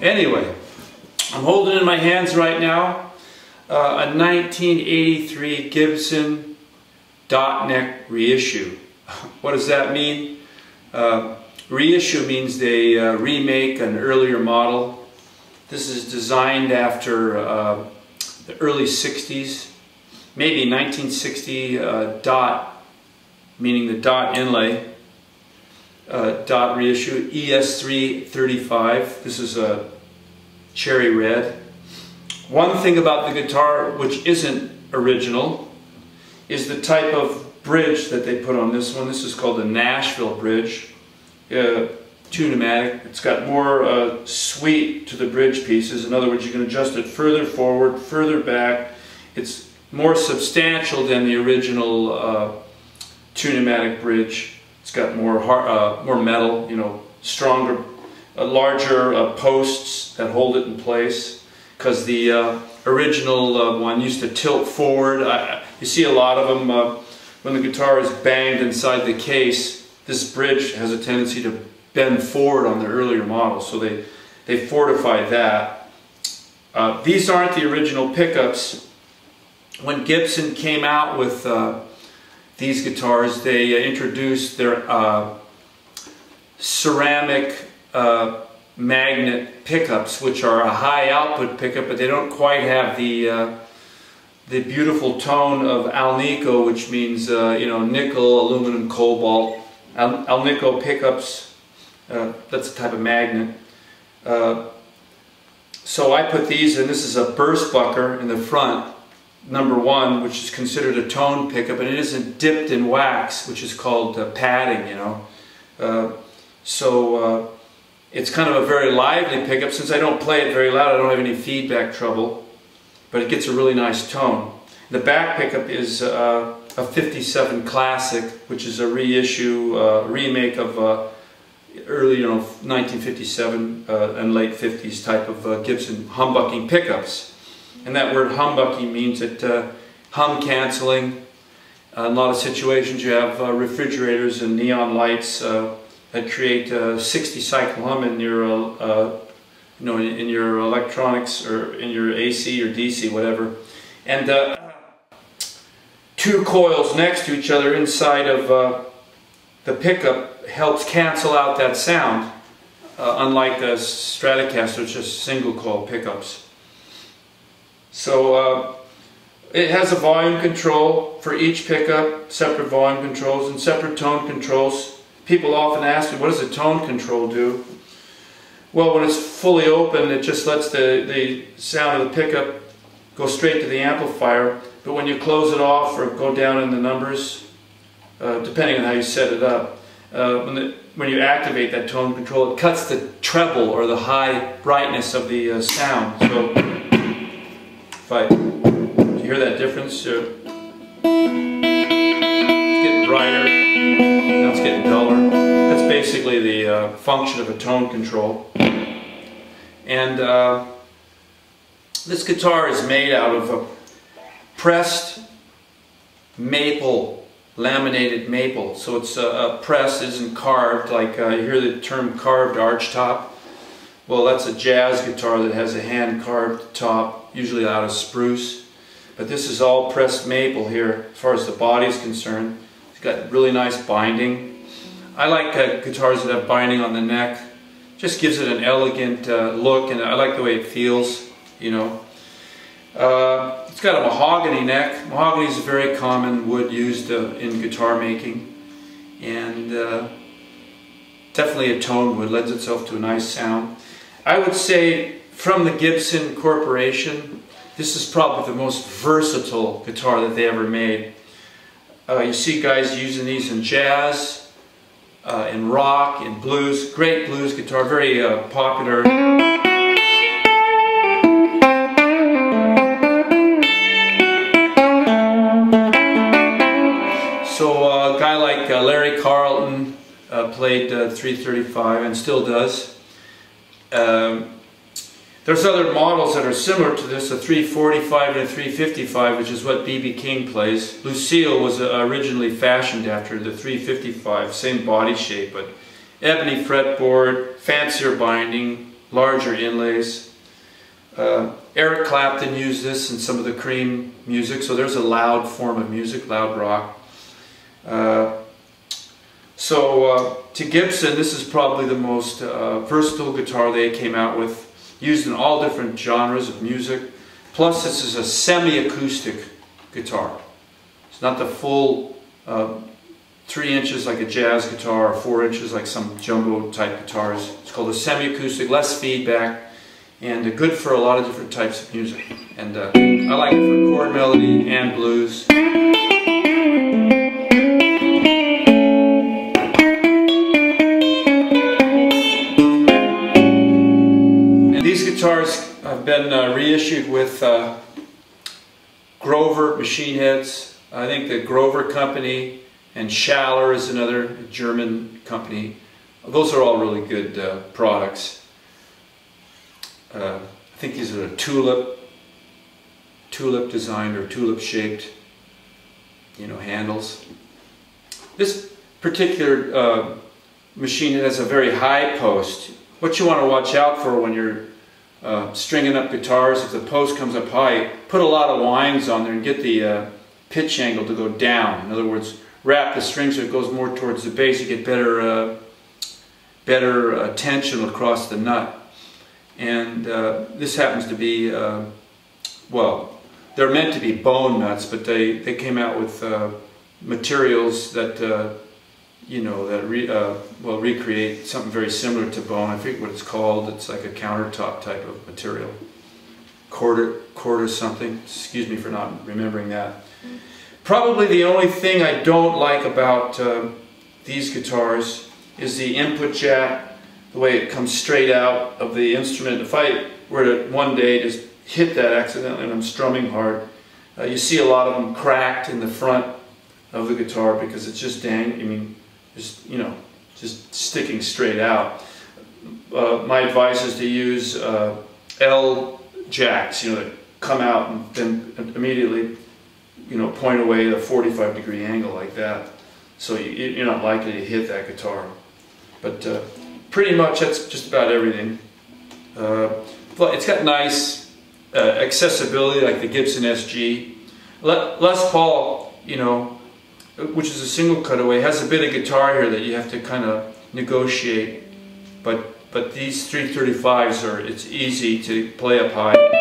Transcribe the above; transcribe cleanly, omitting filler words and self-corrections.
Anyway, I'm holding in my hands right now a 1983 Gibson dot neck reissue. What does that mean? Reissue means they remake an earlier model. This is designed after the early 60s, maybe 1960 dot, meaning the dot inlay. Dot reissue, ES-335. This is a cherry red. One thing about the guitar which isn't original is the type of bridge that they put on this one. This is called the Nashville bridge. Two-pneumatic. It's got more sweep to the bridge pieces. In other words, you can adjust it further forward, further back. It's more substantial than the original two-pneumatic bridge. It's got more metal, you know, stronger, larger posts that hold it in place. Because the original one used to tilt forward. You see a lot of them when the guitar is banged inside the case. This bridge has a tendency to bend forward on the earlier models, so they fortified that. These aren't the original pickups. When Gibson came out with these guitars, they introduced their ceramic magnet pickups, which are a high output pickup, but they don't quite have the beautiful tone of Alnico, which means you know, nickel, aluminum, cobalt. Alnico pickups, that's a type of magnet. So I put these in. This is a burst bucker in the front, #1, which is considered a tone pickup, and it isn't dipped in wax, which is called padding, you know. It's kind of a very lively pickup. Since I don't play it very loud, I don't have any feedback trouble, but it gets a really nice tone. The back pickup is a 57 Classic, which is a reissue, remake of early, you know, 1957 and late 50s type of Gibson humbucking pickups. And that word humbucking means that hum canceling. In a lot of situations you have refrigerators and neon lights that create 60 cycle hum in your you know, in your electronics or in your AC or DC, whatever. And two coils next to each other inside of the pickup helps cancel out that sound, unlike a Stratocaster, it's just single coil pickups. So it has a volume control for each pickup, separate volume controls and separate tone controls. People often ask me, what does a tone control do? Well, when it's fully open, it just lets the sound of the pickup go straight to the amplifier. But when you close it off or go down in the numbers, depending on how you set it up, when you activate that tone control, it cuts the treble or the high brightness of the sound. So do you hear that difference? It's getting brighter, now it's getting duller. That's basically the function of a tone control. And this guitar is made out of pressed maple laminated maple. So it's a press isn't carved, like you hear the term carved arch top. Well, that's a jazz guitar that has a hand carved top, usually out of spruce. But this is all pressed maple here as far as the body is concerned. It's got really nice binding. I like guitars that have binding on the neck. Just gives it an elegant look, and I like the way it feels, you know. It's got a mahogany neck. Mahogany is a very common wood used in guitar making, and definitely a toned wood, lends itself to a nice sound. I would say from the Gibson Corporation, this is probably the most versatile guitar that they ever made. You see guys using these in jazz, in rock, in blues. Great blues guitar, very popular. So a guy like Larry Carlton played 335 and still does. There's other models that are similar to this, a 345 and a 355, which is what B.B. King plays. Lucille was originally fashioned after the 355, same body shape, but ebony fretboard, fancier binding, larger inlays. Eric Clapton used this in some of the Cream music, so there's a loud form of music, loud rock. To Gibson, this is probably the most versatile guitar they came out with, used in all different genres of music. Plus, this is a semi-acoustic guitar. It's not the full 3 inches like a jazz guitar, or 4 inches like some jumbo type guitars. It's called a semi-acoustic, less feedback, and good for a lot of different types of music. And I like it for chord melody and blues. These guitars have been reissued with Grover machine heads. I think the Grover company and Schaller is another German company. Those are all really good products. I think these are a tulip designed or tulip shaped, you know, handles. This particular machine head has a very high post. What you want to watch out for when you're stringing up guitars, if the post comes up high, put a lot of winds on there and get the pitch angle to go down. In other words, wrap the string so it goes more towards the bass. You get better tension across the nut. And this happens to be, well, they're meant to be bone nuts, but they came out with materials that you know, that recreate something very similar to bone. I forget what it's called. It's like a countertop type of material. Chord or something. Excuse me for not remembering that. Probably the only thing I don't like about these guitars is the input jack, the way it comes straight out of the instrument. If I were to one day just hit that accidentally and I'm strumming hard, you see a lot of them cracked in the front of the guitar because it's just just, you know, just sticking straight out. My advice is to use L jacks, you know, that come out and then immediately, you know, point away at a 45-degree angle like that. So you're not likely to hit that guitar. But pretty much that's just about everything. But it's got nice accessibility, like the Gibson SG. Les Paul, you know, which is a single cutaway, has a bit of guitar here that you have to kind of negotiate. But these 335s it's easy to play up high.